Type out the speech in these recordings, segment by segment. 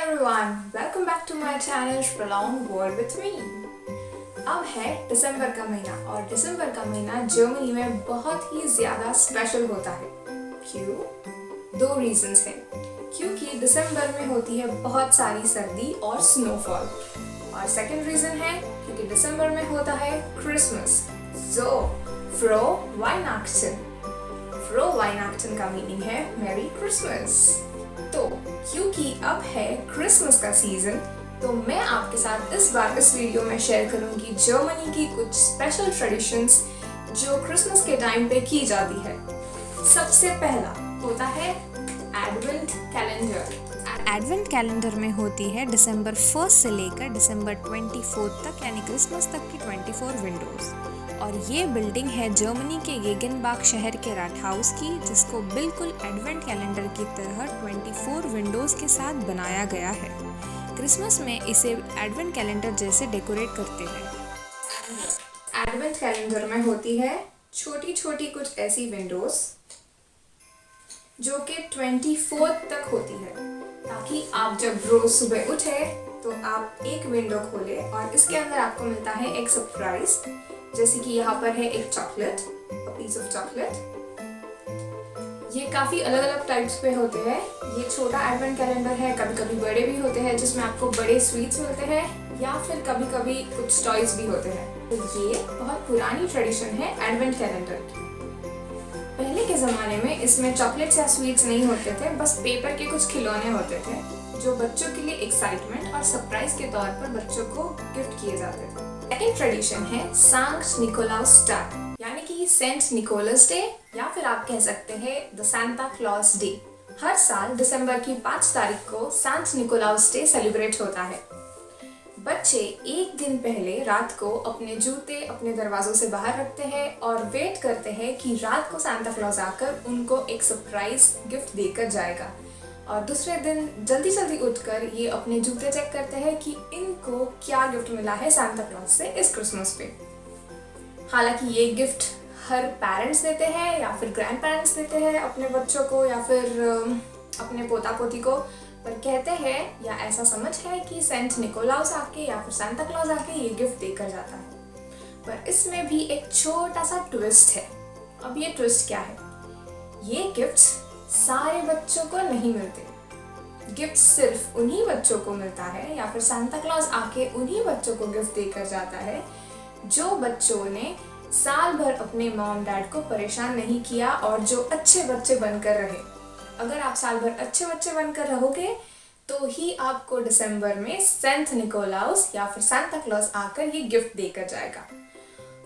everyone, welcome back to my channel Prolong World with me. अब है दिसंबर का महीना और दिसंबर का महीना जर्मनी में बहुत ही ज़्यादा स्पेशल होता है। क्यों? दो रीजंस हैं। क्योंकि दिसंबर में होती है बहुत सारी सर्दी और स्नोफॉल, और सेकंड रीजन है क्योंकि दिसंबर में होता है क्रिसमस। सो फ्रो वाइनाक्टन। फ्रो वाइनाक्टन का मीनिंग है मैरी क्रिसमस। तो क्योंकि अब है क्रिसमस का सीजन, तो मैं आपके साथ इस बार इस वीडियो में शेयर करूंगी जर्मनी की कुछ स्पेशल ट्रेडिशंस जो क्रिसमस के टाइम पे की जाती है। सबसे पहला होता है एडवेंट कैलेंडर। एडवेंट कैलेंडर में होती है दिसंबर 1 से लेकर दिसंबर 24 तक, यानी क्रिसमस तक की 24 विंडोज़। और ये बिल्डिंग है जर्मनी के गेगनबाग शहर के राटहाउस की, जिसको बिल्कुल एडवेंट कैलेंडर की तरह 24 विंडोज़ के साथ बनाया गया है। क्रिसमस में इसे एडवेंट कैलेंडर जैसे डेकोरेट करते हैं। एडवेंट कैलेंडर में होती है छोटी छोटी कुछ ऐसी विंडोज़ जो कि 24 तक होती है, ताकि आप जब रोज सुबह उठे तो आप एक विंडो खोले और इसके अंदर आपको मिलता है एक सरप्राइज। जैसे कि यहाँ पर है एक chocolate, a piece of chocolate. ये काफ़ी अलग अलग टाइप्स पे होते हैं। ये छोटा एडवेंट कैलेंडर है, कभी कभी बड़े भी होते हैं जिसमें आपको बड़े स्वीट्स मिलते हैं, या फिर कभी कभी कुछ टॉयज भी होते हैं। तो ये बहुत पुरानी ट्रेडिशन है एडवेंट कैलेंडर की। पहले के ज़माने में इसमें चॉकलेट्स या स्वीट्स नहीं होते थे, बस पेपर के कुछ खिलौने होते थे जो बच्चों के लिए एक्साइटमेंट और सरप्राइज के तौर पर बच्चों को गिफ्ट किए जाते थे। सेकेंड ट्रेडिशन है सांट निकोलाउस डे, यानी कि सेंट निकोलस डे, या फिर आप कह सकते हैं द सांता क्लॉज डे। हर साल दिसंबर की 5 तारीख को सांट निकोलाउस डे सेलिब्रेट होता है। बच्चे एक दिन पहले रात को अपने जूते अपने दरवाजों से बाहर रखते हैं और वेट करते हैं कि रात को सांता क्लॉज आकर उनको एक सरप्राइज गिफ्ट देकर जाएगा। और दूसरे दिन जल्दी जल्दी उठकर ये अपने जूते चेक करते हैं कि इनको क्या गिफ्ट मिला है सांता क्लॉज से इस क्रिसमस पे। हालांकि ये गिफ्ट हर पेरेंट्स देते हैं या फिर ग्रैंड पेरेंट्स देते हैं अपने बच्चों को या फिर अपने पोता पोती को, पर कहते हैं या ऐसा समझ है कि सेंट निकोलाउस आके या फिर सांता क्लॉज आके ये गिफ्ट देकर जाता है। पर इसमें भी एक छोटा सा ट्विस्ट है। अब ये ट्विस्ट क्या है? ये गिफ्ट्स सारे बच्चों को नहीं मिलते। गिफ्ट सिर्फ उन्हीं बच्चों को मिलता है या फिर सांता क्लॉज आके उन्हीं बच्चों को गिफ्ट देकर जाता है जो बच्चों ने साल भर अपने मॉम डैड को परेशान नहीं किया और जो अच्छे बच्चे बनकर रहे। अगर आप साल भर अच्छे बच्चे बनकर रहोगे तो ही आपको दिसंबर में सेंट निकोलाउस या फिर सांता क्लॉज आकर ये गिफ्ट देकर जाएगा।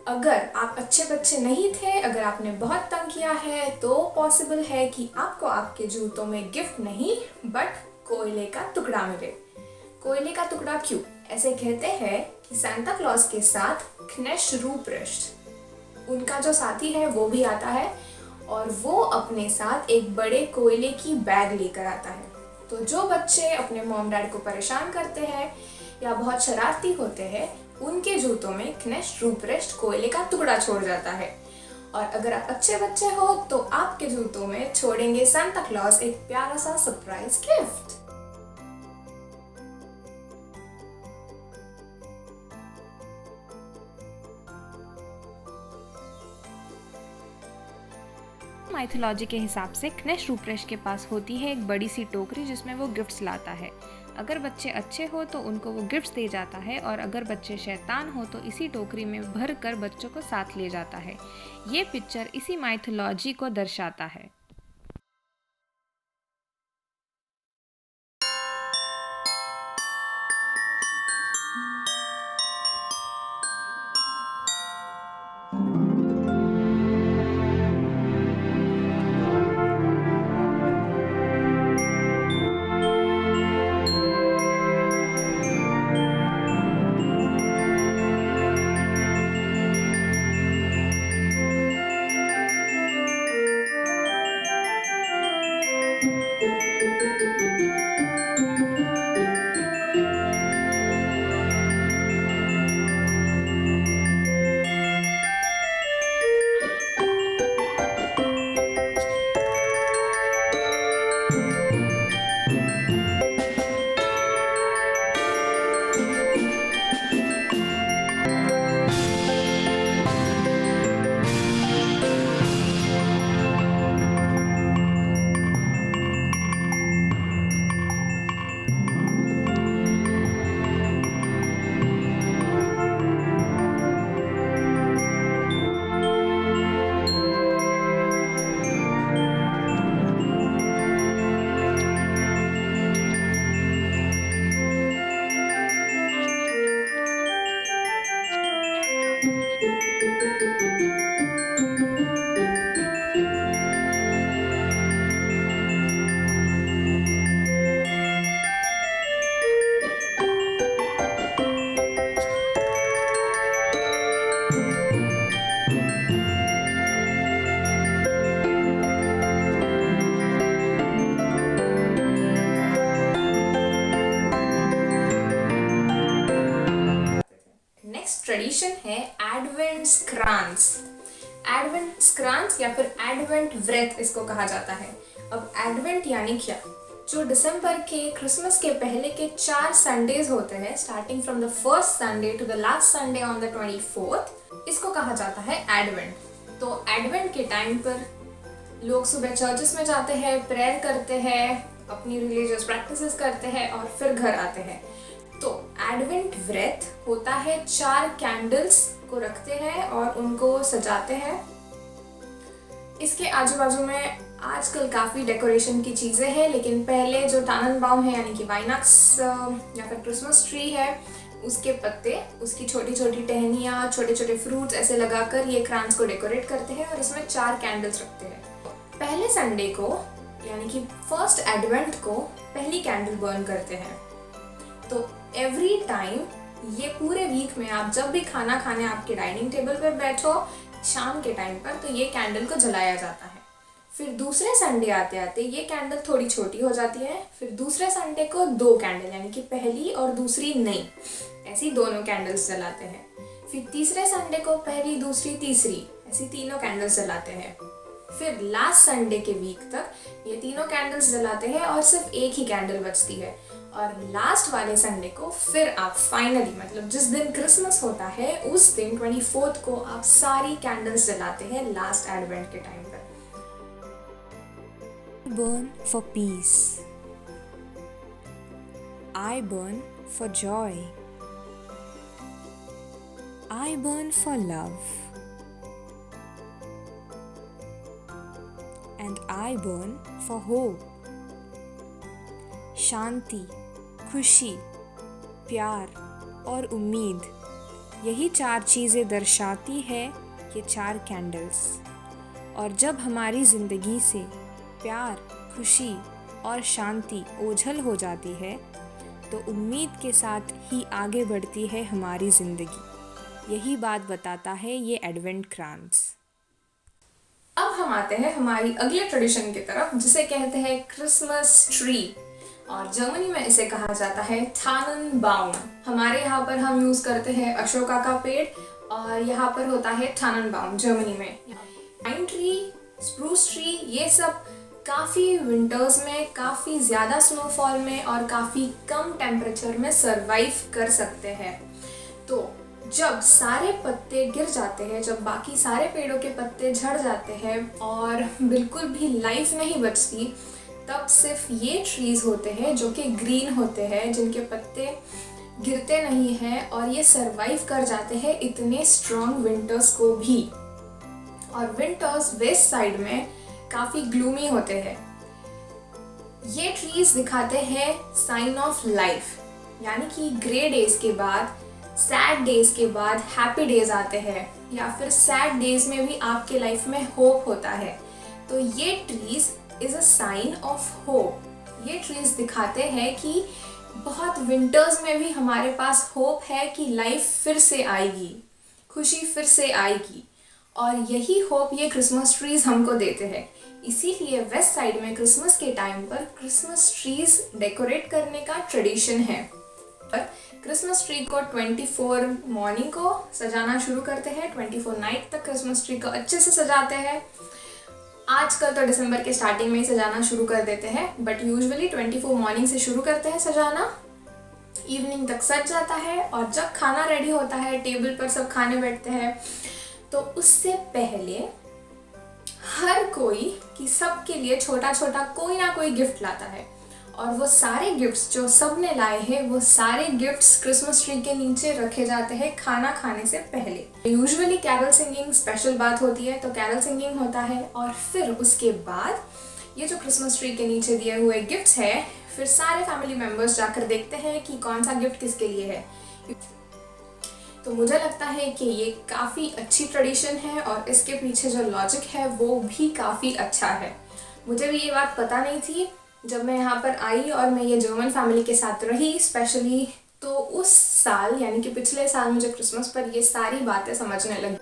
अगर आप अच्छे बच्चे नहीं थे, अगर आपने बहुत तंग किया है, तो पॉसिबल है कि आपको आपके जूतों में गिफ्ट नहीं बट कोयले का टुकड़ा मिले। कोयले का टुकड़ा क्यों? ऐसे कहते हैं कि सांता क्लॉज के साथ क्नेश रूप्रेस्ट, उनका जो साथी है वो भी आता है और वो अपने साथ एक बड़े कोयले की बैग लेकर आता है। तो जो बच्चे अपने मॉम डैड को परेशान करते हैं या बहुत शरारती होते हैं, उनके जूतों में क्नेश रूप्रेस्ट कोयले का टुकड़ा छोड़ जाता है। और अगर आप अच्छे बच्चे हो तो आपके जूतों में छोड़ेंगे सांता क्लॉज एक प्यारा सा सरप्राइज गिफ्ट। माइथोलॉजी के हिसाब से क्नेश रूप्रेस्ट के पास होती है एक बड़ी सी टोकरी जिसमें वो गिफ्ट्स लाता है। अगर बच्चे अच्छे हो तो उनको वो गिफ्ट्स दे जाता है, और अगर बच्चे शैतान हो तो इसी टोकरी में भर कर बच्चों को साथ ले जाता है। ये पिक्चर इसी माइथोलॉजी को दर्शाता है। ट्रेडिशन है एडवेंट्सक्रांस। एडवेंट्सक्रांस या फिर एडवेंट व्रत इसको कहा जाता है। अब एडवेंट यानी क्या? जो दिसंबर के क्रिसमस के पहले के 4 संडेज होते हैं, starting from the first Sunday to the last Sunday on the 24th, इसको कहा जाता है एडवेंट। तो एडवेंट के टाइम पर लोग सुबह चर्चेस में जाते हैं, प्रेयर करते हैं, अपनी रिलीजियस प्रैक्टिसेस करते हैं और फिर घर आते हैं। तो एडवेंट व्रत होता है 4 कैंडल्स को रखते हैं और उनको सजाते हैं। इसके आजू बाजू में आजकल काफ़ी डेकोरेशन की चीज़ें हैं, लेकिन पहले जो टाननबाउम है यानी कि वाइनक्स या फिर क्रिसमस ट्री है, उसके पत्ते, उसकी छोटी छोटी टहनियाँ, छोटे छोटे फ्रूट्स ऐसे लगाकर ये क्रांस को डेकोरेट करते हैं और इसमें 4 कैंडल्स रखते हैं। पहले संडे को यानी कि फर्स्ट एडवेंट को पहली कैंडल बर्न करते हैं। तो एवरी टाइम ये पूरे वीक में आप जब भी खाना खाने आपके डाइनिंग टेबल पर बैठो शाम के टाइम पर, तो ये कैंडल को जलाया जाता है। फिर दूसरे संडे आते आते ये कैंडल थोड़ी छोटी हो जाती है। फिर दूसरे संडे को 2 कैंडल यानी कि पहली और दूसरी नई, ऐसी दोनों कैंडल्स जलाते हैं। फिर तीसरे संडे को पहली, दूसरी, तीसरी, ऐसी तीनों कैंडल्स जलाते हैं। फिर लास्ट संडे के वीक तक ये तीनों कैंडल्स जलाते हैं और सिर्फ एक ही कैंडल बचती है। और लास्ट वाले संडे को फिर आप फाइनली, मतलब जिस दिन क्रिसमस होता है उस दिन 24th को आप सारी कैंडल्स जलाते हैं लास्ट एडवेंट के टाइम पर। Burn for peace. I burn for joy. I burn for love. And I burn for hope. शांति, खुशी, प्यार और उम्मीद, यही 4 चीज़ें दर्शाती है ये 4 कैंडल्स। और जब हमारी ज़िंदगी से प्यार, खुशी और शांति ओझल हो जाती है तो उम्मीद के साथ ही आगे बढ़ती है हमारी ज़िंदगी। यही बात बताता है ये एडवेंट क्रांस। अब हम आते हैं हमारी अगले ट्रेडिशन की तरफ, जिसे कहते हैं क्रिसमस ट्री, और जर्मनी में इसे कहा जाता है टाननबाउम। हमारे यहाँ पर हम यूज़ करते हैं अशोका का पेड़ और यहाँ पर होता है टाननबाउम जर्मनी में। पाइन ट्री, स्प्रूस ट्री, ये सब काफ़ी विंटर्स में, काफ़ी ज़्यादा स्नोफॉल में और काफ़ी कम टेम्परेचर में सरवाइव कर सकते हैं। तो जब सारे पत्ते गिर जाते हैं, जब बाकी सारे पेड़ों के पत्ते झड़ जाते हैं और बिल्कुल भी लाइफ नहीं बचती, तब सिर्फ ये ट्रीज़ होते हैं जो कि ग्रीन होते हैं, जिनके पत्ते गिरते नहीं हैं और ये सरवाइव कर जाते हैं इतने स्ट्रॉन्ग विंटर्स को भी। और विंटर्स वेस्ट साइड में काफ़ी ग्लूमी होते हैं। ये ट्रीज़ दिखाते हैं साइन ऑफ लाइफ, यानी कि ग्रे डेज के बाद, सैड डेज के बाद हैप्पी डेज आते हैं, या फिर सैड डेज में भी आपके लाइफ में होप होता है। तो ये trees is a sign of hope. ये ट्रीज़ दिखाते हैं कि बहुत विंटर्स में भी हमारे पास होप है कि लाइफ फिर से आएगी, खुशी फिर से आएगी। और यही होप ये क्रिसमस ट्रीज़ हमको देते हैं। इसीलिए वेस्ट साइड में क्रिसमस के टाइम पर क्रिसमस ट्रीज़ डेकोरेट करने का ट्रेडिशन है। पर क्रिसमस ट्री को 24 मॉर्निंग को सजाना शुरू करते हैं, 24 नाइट तक क्रिसमस ट्री को अच्छे से सजाते हैं। आजकल तो दिसंबर के स्टार्टिंग में ही सजाना शुरू कर देते हैं, बट यूजुअली 24 मॉर्निंग से शुरू करते हैं सजाना। इवनिंग तक सज जाता है और जब खाना रेडी होता है, टेबल पर सब खाने बैठते हैं, तो उससे पहले हर कोई कि सबके लिए छोटा छोटा कोई ना कोई गिफ्ट लाता है। और वो सारे गिफ्ट्स जो सब ने लाए हैं, वो सारे गिफ्ट्स क्रिसमस ट्री के नीचे रखे जाते हैं खाना खाने से पहले। यूजुअली कैरल सिंगिंग स्पेशल बात होती है, तो कैरल सिंगिंग होता है। और फिर उसके बाद ये जो क्रिसमस ट्री के नीचे दिए हुए गिफ्ट्स है, फिर सारे फैमिली मेम्बर्स जाकर देखते हैं कि कौन सा गिफ्ट किसके लिए है। तो मुझे लगता है कि ये काफ़ी अच्छी ट्रेडिशन है और इसके पीछे जो लॉजिक है वो भी काफ़ी अच्छा है। मुझे भी ये बात पता नहीं थी जब मैं यहाँ पर आई और मैं ये जर्मन फैमिली के साथ रही स्पेशली, तो उस साल यानी कि पिछले साल मुझे क्रिसमस पर ये सारी बातें समझने लगी।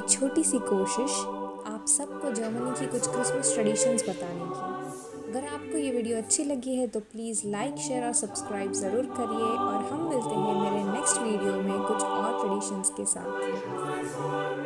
छोटी सी कोशिश आप सबको जर्मनी की कुछ क्रिसमस ट्रेडिशंस बताने की। अगर आपको ये वीडियो अच्छी लगी है तो प्लीज़ लाइक शेयर और सब्सक्राइब ज़रूर करिए और हम मिलते हैं मेरे नेक्स्ट वीडियो में कुछ और ट्रेडिशंस के साथ।